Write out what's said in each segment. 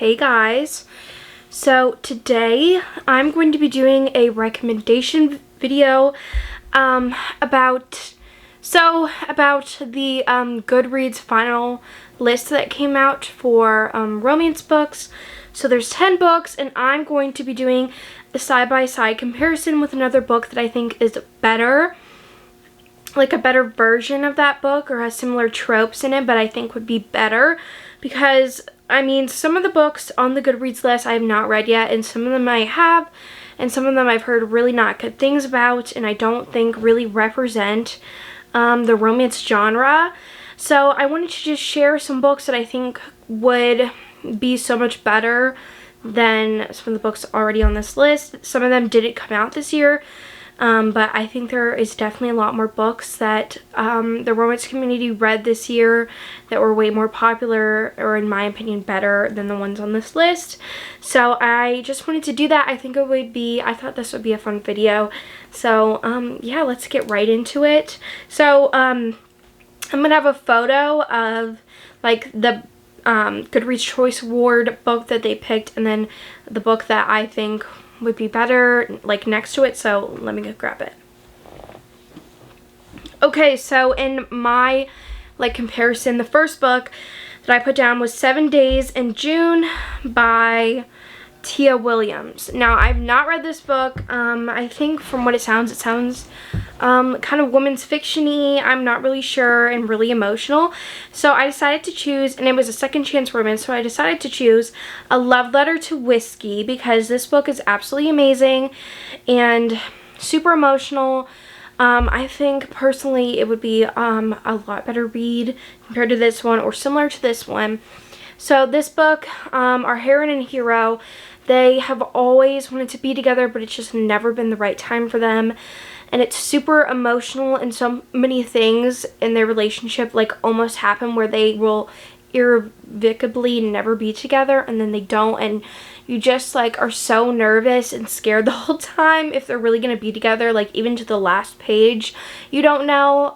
Hey guys, so today I'm going to be doing a recommendation video about the Goodreads final list that came out for romance books. So there's 10 books, and I'm going to be doing a side-by-side comparison with another book that I think is better, like a better version of that book, or has similar tropes in it, but I think would be better, because I mean, some of the books on the Goodreads list I have not read yet, and some of them I have, and some of them I've heard really not good things about, and I don't think really represent the romance genre. So I wanted to just share some books that I think would be so much better than some of the books already on this list. Some of them didn't come out this year, but I think there is definitely a lot more books that the romance community read this year that were way more popular, or in my opinion better than the ones on this list. So I just wanted to do that. I thought this would be a fun video. So yeah, let's get right into it. So I'm gonna have a photo of like the Goodreads Choice Award book that they picked, and then the book that I think would be better like next to it. So let me go grab it. Okay, so in my like comparison, the first book that I put down was 7 Days in June by Tia Williams. Now, I've not read this book. I think from what it sounds kind of women's fiction-y. I'm not really sure, and really emotional. So I decided to choose, and it was a second chance romance, so I decided to choose A Love Letter to Whiskey, because this book is absolutely amazing and super emotional. I think personally it would be a lot better read compared to this one, or similar to this one. So this book, our heroine and hero, they have always wanted to be together, but it's just never been the right time for them. And it's super emotional, and so many things in their relationship like almost happen where they will irrevocably never be together, and then they don't, and you just like are so nervous and scared the whole time if they're really gonna be together, like even to the last page you don't know.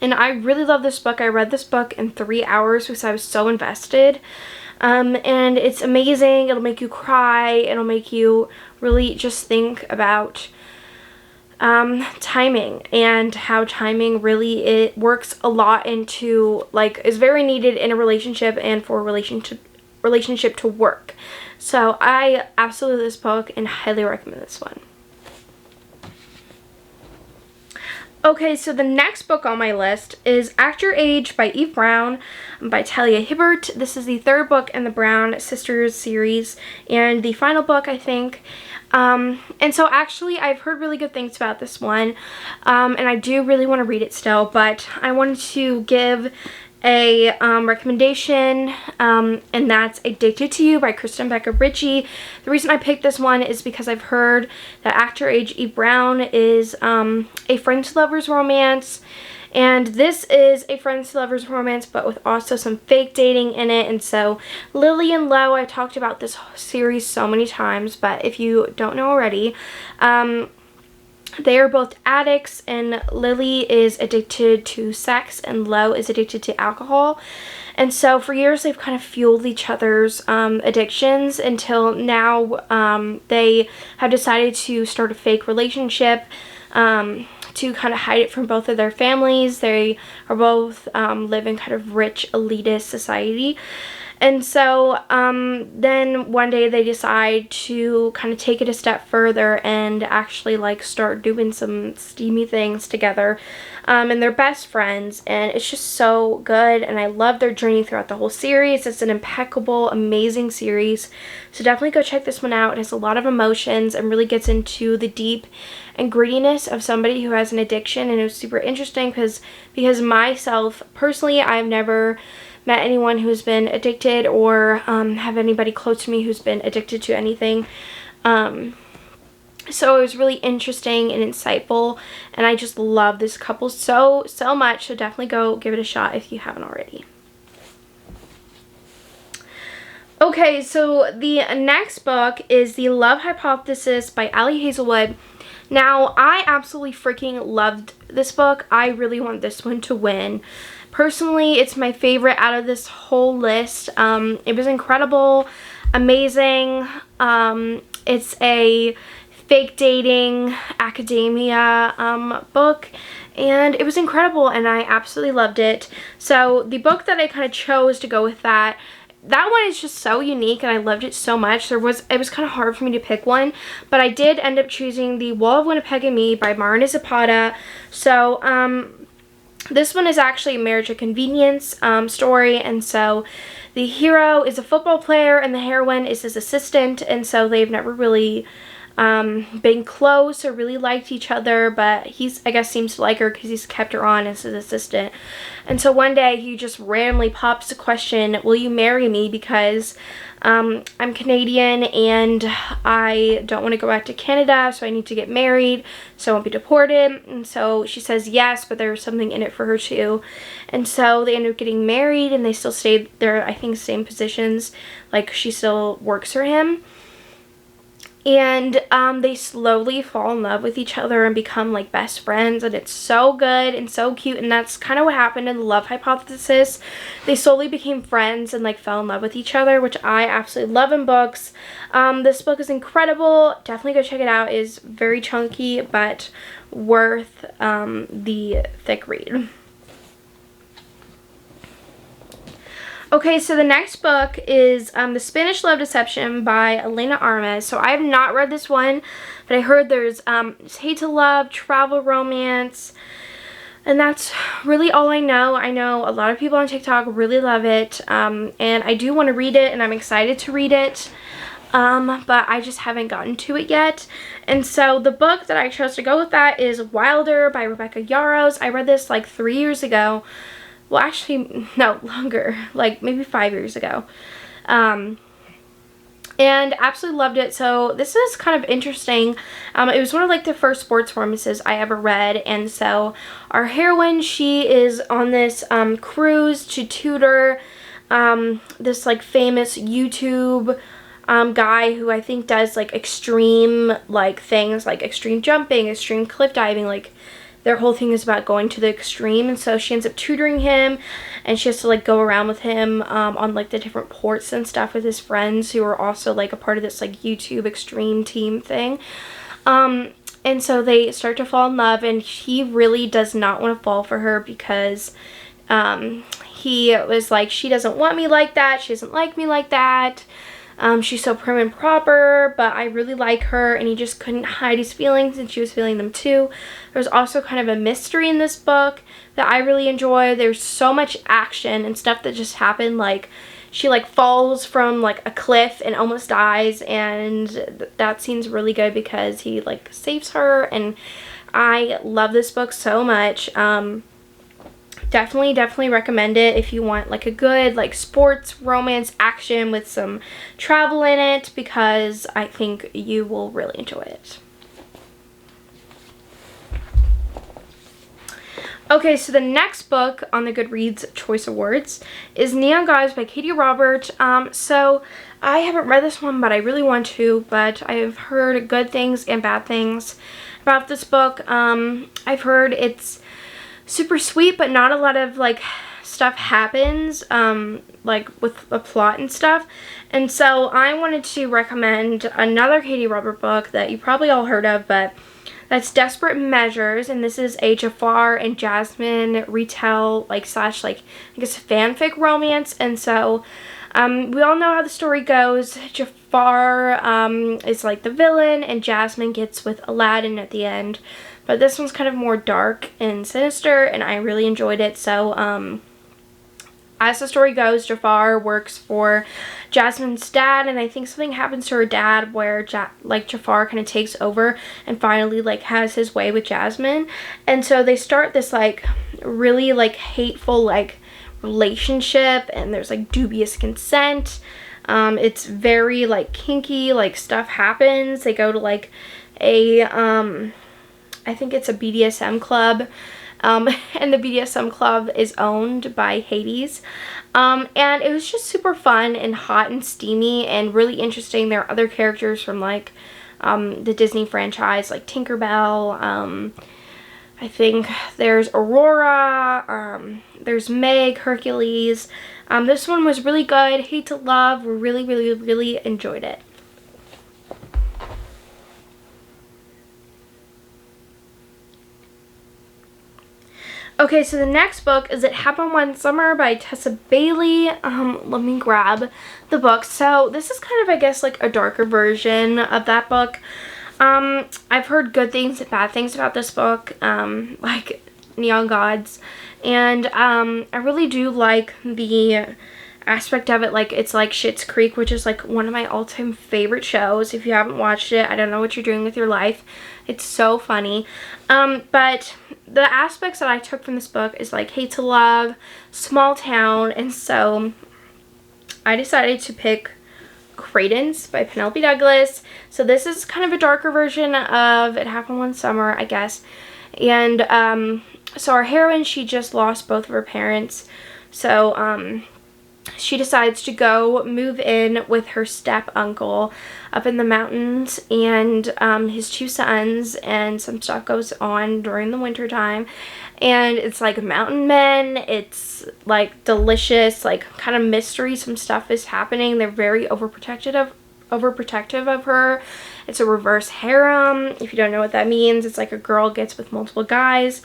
And I really love this book. I read this book in 3 hours because I was so invested. And it's amazing. It'll make you cry. It'll make you really just think about timing, and how timing really it works a lot into, like, is very needed in a relationship and for a relationship to work. So I absolutely love this book and highly recommend this one. Okay, so the next book on my list is Act Your Age by Eve Brown by Talia Hibbert. This is the third book in the Brown Sisters series, and the final book, I think. And so actually I've heard really good things about this one, and I do really want to read it still, but I wanted to give a recommendation, and that's Addicted to You by Kristen Becca Ritchie. The reason I picked this one is because I've heard that Act Your Age Eve Brown is a friends to lovers romance, and this is a friends to lovers romance, but with also some fake dating in it. And so Lily and Lo, I've talked about this series so many times, but if you don't know already, they are both addicts, and Lily is addicted to sex and Lo is addicted to alcohol. And so for years they've kind of fueled each other's addictions, until now they have decided to start a fake relationship to kind of hide it from both of their families. They are both live in kind of rich elitist society. And so then one day they decide to kind of take it a step further and actually like start doing some steamy things together. And they're best friends, and it's just so good, and I love their journey throughout the whole series. It's an impeccable, amazing series. So definitely go check this one out. It has a lot of emotions and really gets into the deep and grittiness of somebody who has an addiction, and it was super interesting because myself personally, I've never met anyone who's been addicted, or have anybody close to me who's been addicted to anything. So it was really interesting and insightful, and I just love this couple so much. So definitely go give it a shot if you haven't already. Okay, so the next book is The Love Hypothesis by Ali Hazelwood. Now, I absolutely freaking loved this book. I really want this one to win Personally, it's my favorite out of this whole list. It was incredible, amazing. It's a fake dating academia book, and it was incredible, and I absolutely loved it. So the book that I kind of chose to go with that one is just so unique, and I loved it so much. It was kind of hard for me to pick one, but I did end up choosing The Wall of Winnipeg and Me by Marina Zapata. So this one is actually a marriage of convenience story, and so the hero is a football player and the heroine is his assistant, and so they've never really been close or really liked each other, but I guess seems to like her because he's kept her on as his assistant. And so one day he just randomly pops the question, will you marry me, because I'm Canadian and I don't want to go back to Canada, so I need to get married so I won't be deported. And so she says yes, but there's something in it for her too. And so they end up getting married, and they still stayed there, I think, same positions, like she still works for him. And they slowly fall in love with each other and become like best friends, and it's so good and so cute. And that's kind of what happened in The Love Hypothesis. They slowly became friends and like fell in love with each other, which I absolutely love in books. This book is incredible. Definitely go check it out. It is very chunky but worth the thick read. Okay, so the next book is The Spanish Love Deception by Elena Armas. So I have not read this one, but I heard there's hate to love, travel romance, and that's really all I know. I know a lot of people on TikTok really love it, and I do want to read it, and I'm excited to read it, but I just haven't gotten to it yet. And so the book that I chose to go with that is Wilder by Rebecca Yarros. I read this like 3 years ago. Well, actually, no, longer, like maybe 5 years ago. And absolutely loved it. So this is kind of interesting. It was one of like the first sports romances I ever read. And so our heroine, she is on this cruise to tutor this like famous YouTube guy who I think does like extreme like things, like extreme jumping, extreme cliff diving, like their whole thing is about going to the extreme. And so she ends up tutoring him, and she has to like go around with him on like the different ports and stuff with his friends who are also like a part of this like YouTube extreme team thing. And so they start to fall in love, and he really does not want to fall for her because he was like, she doesn't want me like that, she doesn't like me like that. She's so prim and proper, but I really like her, and he just couldn't hide his feelings, and she was feeling them too. There's also kind of a mystery in this book that I really enjoy. There's so much action and stuff that just happened, like she like falls from like a cliff and almost dies, and that scene's really good because he like saves her, and I love this book so much. Definitely recommend it if you want like a good like sports romance action with some travel in it, because I think you will really enjoy it. Okay, so the next book on the Goodreads Choice Awards is Neon Gods by Katie Robert. So I haven't read this one, but I really want to, but I've heard good things and bad things about this book. I've heard it's super sweet, but not a lot of like stuff happens like with the plot and stuff. And so I wanted to recommend another Katie Robert book that you probably all heard of, but that's Desperate Measures, and this is a Jafar and Jasmine retell like slash like I guess fanfic romance. And so we all know how the story goes. Jafar is like the villain, and Jasmine gets with Aladdin at the end. But this one's kind of more dark and sinister, and I really enjoyed it. So, as the story goes, Jafar works for Jasmine's dad, and I think something happens to her dad where Jafar kind of takes over and finally like has his way with Jasmine. And so they start this like really like hateful like relationship, and there's like dubious consent. It's very like kinky, like stuff happens. They go to like a I think it's a BDSM club, and the BDSM club is owned by Hades, and it was just super fun and hot and steamy and really interesting. There are other characters from like the Disney franchise like Tinkerbell, I think there's Aurora, there's Meg, Hercules. This one was really good. Hate to Love. Really, really, really enjoyed it. Okay, so the next book is It Happened One Summer by Tessa Bailey. Let me grab the book. So this is kind of, I guess, like a darker version of that book. I've heard good things and bad things about this book, like Neon Gods. And I really do like the aspect of it. Like, it's like Schitt's Creek, which is like one of my all-time favorite shows. If you haven't watched it, I don't know what you're doing with your life. It's so funny. But the aspects that I took from this book is like hate to love, small town, and so I decided to pick Credence by Penelope Douglas. So this is kind of a darker version of It Happened One Summer, I guess. And so our heroine, she just lost both of her parents. So she decides to go move in with her step uncle up in the mountains and his two sons, and some stuff goes on during the winter time, and it's like mountain men. It's like delicious, like kind of mystery. Some stuff is happening. They're very overprotective of her. It's a reverse harem. If you don't know what that means, it's like a girl gets with multiple guys,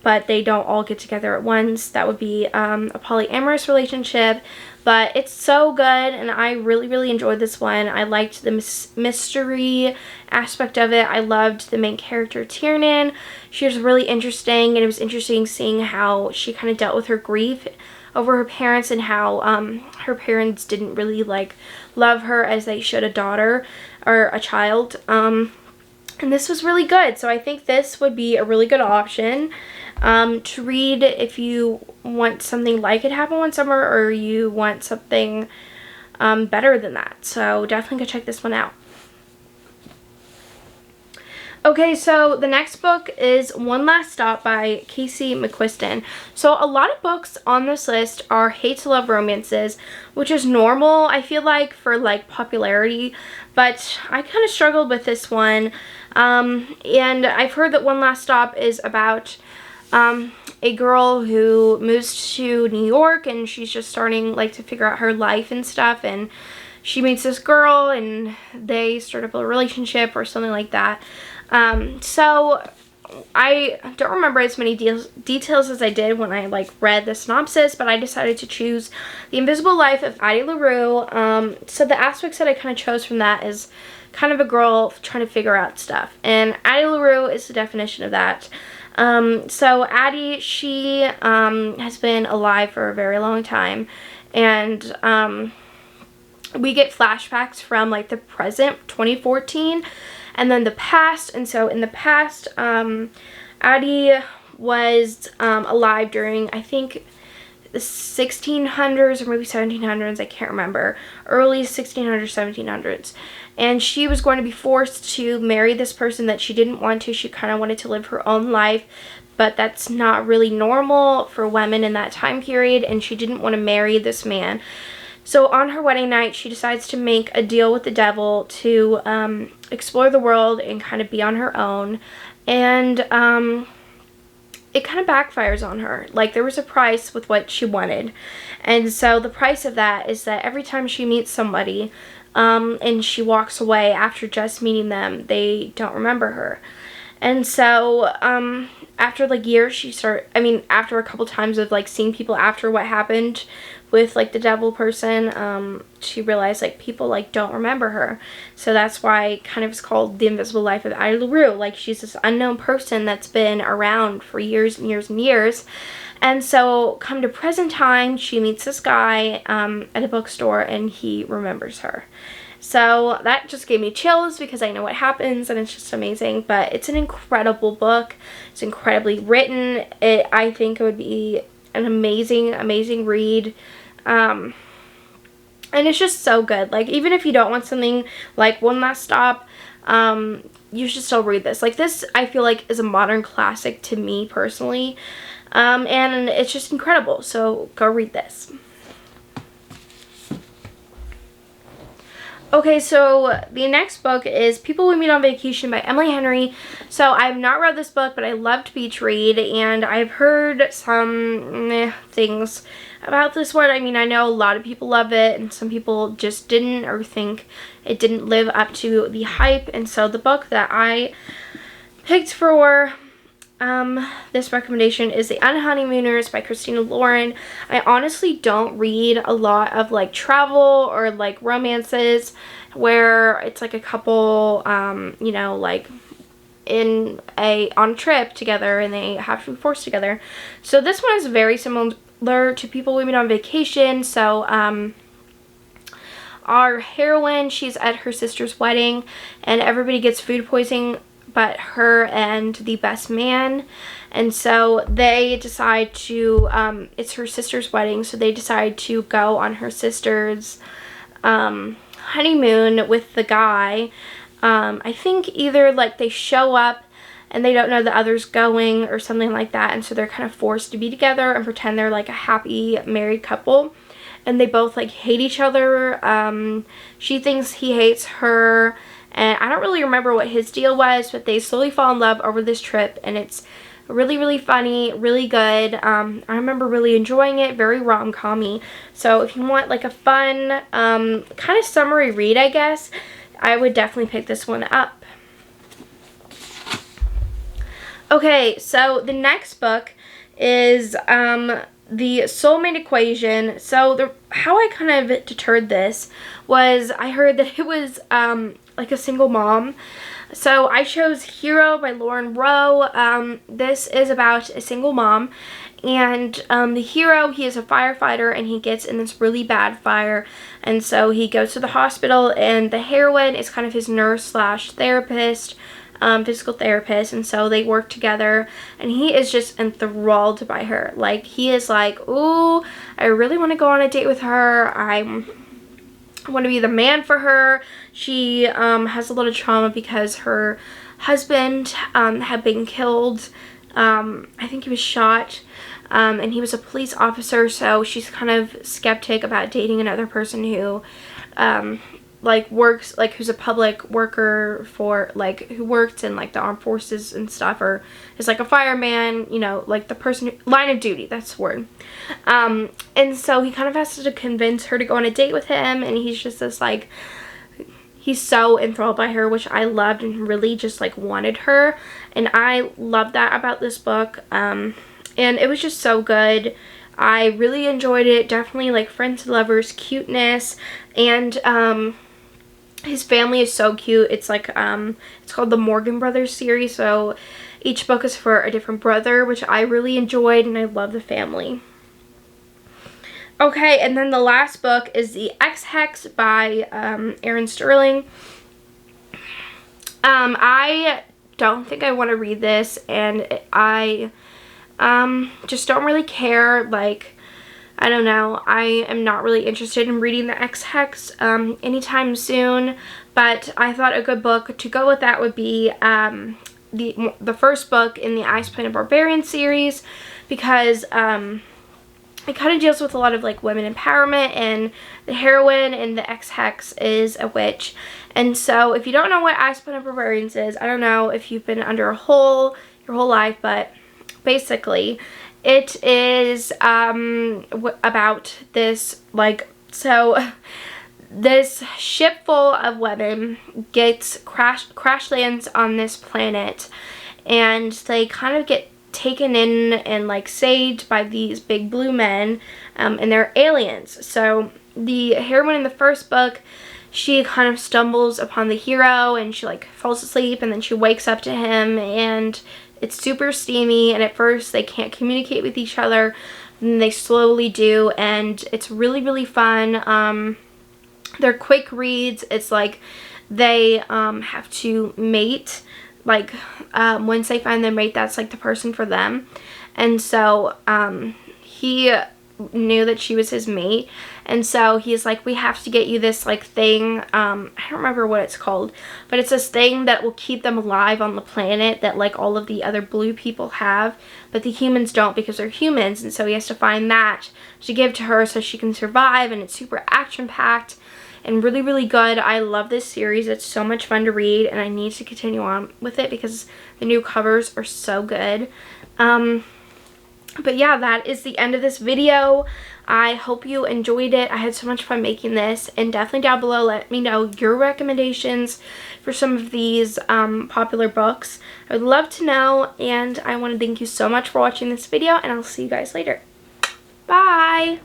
but they don't all get together at once. That would be a polyamorous relationship. But it's so good, and I really, really enjoyed this one. I liked the mystery aspect of it. I loved the main character, Tiernan. She was really interesting, and it was interesting seeing how she kind of dealt with her grief over her parents, and how her parents didn't really like love her as they should a daughter or a child. And this was really good, so I think this would be a really good option to read if you want something like It Happened One Summer, or you want something better than that. So definitely go check this one out. Okay, so the next book is One Last Stop by Casey McQuiston. So a lot of books on this list are hate to love romances, which is normal, I feel like, for like popularity, but I kind of struggled with this one. And I've heard that One Last Stop is about a girl who moves to New York, and she's just starting like to figure out her life and stuff, and she meets this girl and they start up a relationship or something like that. So I don't remember as many details as I did when I like read the synopsis, but I decided to choose The Invisible Life of Addie LaRue. So the aspects that I kind of chose from that is kind of a girl trying to figure out stuff, and Addie LaRue is the definition of that. So Addie, she has been alive for a very long time, and we get flashbacks from like the present, 2014, and then the past. And so in the past, Addie was alive during, I think, the 1600s or maybe 1700s, I can't remember, early 1600s, 1700s. And she was going to be forced to marry this person that she didn't want to. She kind of wanted to live her own life, but that's not really normal for women in that time period, and she didn't want to marry this man. So on her wedding night, she decides to make a deal with the devil to explore the world and kind of be on her own. And it kind of backfires on her. Like, there was a price with what she wanted. And so the price of that is that every time she meets somebody and she walks away after just meeting them, they don't remember her. And so after like years, after a couple times of like seeing people after what happened with like the devil person, she realized like people like don't remember her. So that's why it kind of is called The Invisible Life of Addie LaRue. Like, she's this unknown person that's been around for years and years and years. And so come to present time, she meets this guy at a bookstore, and he remembers her. So that just gave me chills because I know what happens, and it's just amazing. But it's an incredible book. It's incredibly written. I think it would be an amazing, amazing read. And it's just so good. Like, even if you don't want something like One Last Stop, you should still read this. Like, this, I feel like, is a modern classic to me personally. And it's just incredible. So go read this. Okay, so the next book is People We Meet on Vacation by Emily Henry. So I have not read this book, but I love to beach read, and I've heard some things about this one. I mean, I know a lot of people love it, and some people just didn't, or think it didn't live up to the hype. And so the book that I picked for this recommendation is The Unhoneymooners by Christina Lauren. I honestly don't read a lot of like travel or like romances where it's like a couple, you know, like on a trip together and they have to be forced together. So this one is very similar to People We Meet on Vacation. So our heroine, she's at her sister's wedding and everybody gets food poisoning but her and the best man, and so they decide to, it's her sister's wedding, so they decide to go on her sister's honeymoon with the guy. I think either like they show up and they don't know the other's going or something like that, and so they're kind of forced to be together and pretend they're like a happy married couple, and they both like hate each other. She thinks he hates her, and I don't really remember what his deal was, but they slowly fall in love over this trip, and it's really, really funny, really good. I remember really enjoying it, very rom-com-y. So if you want like a fun, kind of summery read, I guess, I would definitely pick this one up. Okay, so the next book is The Soulmate Equation. So how I kind of deterred this was I heard that it was like a single mom. So I chose Hero by Lauren Rowe. This is about a single mom, and the hero, he is a firefighter and he gets in this really bad fire, and so he goes to the hospital, and the heroine is kind of his nurse slash therapist, physical therapist, and so they work together, and he is just enthralled by her. Like, he is like, ooh, I really want to go on a date with her. I want to be the man for her. She has a lot of trauma because her husband had been killed. I think he was shot, and he was a police officer, so she's kind of skeptic about dating another person who like works, like who's a public worker for, like, who works in like the armed forces and stuff, or is like a fireman, you know, like the person who, line of duty, that's the word. And so he kind of has to convince her to go on a date with him, and he's just this like, he's so enthralled by her, which I loved, and really just like wanted her, and I loved that about this book. And it was just so good. I really enjoyed it. Definitely like friends to lovers cuteness, and his family is so cute. It's like it's called the Morgan Brothers series, so each book is for a different brother, which I really enjoyed, and I love the family. Okay, and then the last book is the Xhex by Erin Sterling. I don't think I want to read this, and I just don't really care. Like, I don't know, I am not really interested in reading the Xhex anytime soon, but I thought a good book to go with that would be the first book in the Ice Planet Barbarian series, because it kind of deals with a lot of like women empowerment, and the heroine in the Xhex is a witch. And so if you don't know what Ice Planet Barbarians is, I don't know if you've been under a hole your whole life, but basically it is about this, like, so this ship full of women gets crash lands on this planet, and they kind of get taken in and like saved by these big blue men, and they're aliens. So the heroine in the first book, she kind of stumbles upon the hero, and she like falls asleep, and then she wakes up to him, and it's super steamy, and at first they can't communicate with each other, and they slowly do, and it's really, really fun. They're quick reads. It's like they have to mate, like once they find their mate, that's like the person for them. And so he knew that she was his mate, and so he's like, we have to get you this like thing, I don't remember what it's called, but it's this thing that will keep them alive on the planet that like all of the other blue people have, but the humans don't because they're humans. And so he has to find that to give to her so she can survive, and it's super action packed, and really, really good. I love this series. It's so much fun to read, and I need to continue on with it because the new covers are so good. But yeah, that is the end of this video. I hope you enjoyed it. I had so much fun making this, and definitely down below let me know your recommendations for some of these popular books. I would love to know, and I want to thank you so much for watching this video, and I'll see you guys later. Bye!